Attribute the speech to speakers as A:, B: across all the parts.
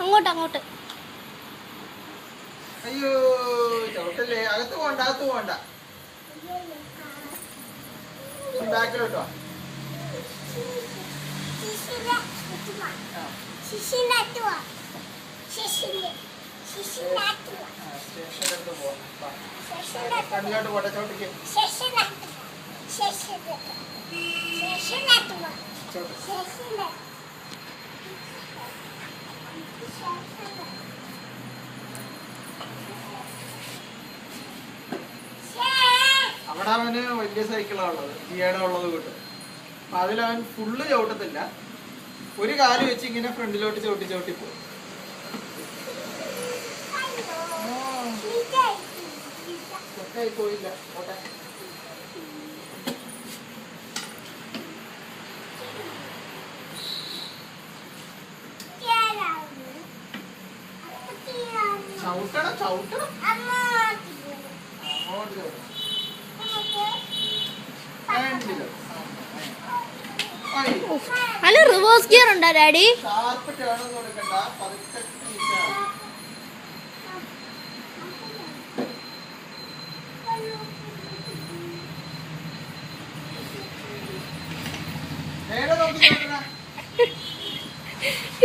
A: അങ്ങോട്ട് അങ്ങോട്ട്.
B: അയ്യോ ചവിട്ടല്ലേ, അകത്ത് പോണ്ട, അകത്ത് പോണ്ട, ബാക്കിലോട്ടോ. സ്റ്റേഷനിലോട്ട് പോവാം. ഫ്രണ്ടിലോട്ട് പോട്ടെ, ചവിട്ടിക്ക്. അവിടെ അവന് വലിയ സൈക്കിളാണ് ഉള്ളത്, ജിയുടെ ഉള്ളത് കിട്ടും. അപ്പൊ അതിലവൻ ഫുള്ള് ചവിട്ടത്തില്ല, ഒരു കാല് വെച്ച് ഇങ്ങനെ ഫ്രണ്ടിലോട്ട് ചവിട്ടി ചവിട്ടി പോകും. പോയില്ല ഓട്ടെ. ചവിട്ടണം ചവിട്ടണം, അങ്ങോട്ട് ചവിട്ടണം.
A: അല്ല റിവേഴ്സ് ഗിയർ ഉണ്ടോ ഡാഡി?
B: ഷാർപ്പ് ടേൺ ഒന്നും കൊടുക്കണ്ട, പതുക്കെ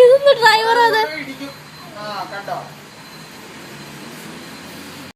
A: ഇതൊന്ന് ഡ്രൈവർ അത്
B: ഇടിക്കും. ആ കണ്ടോ.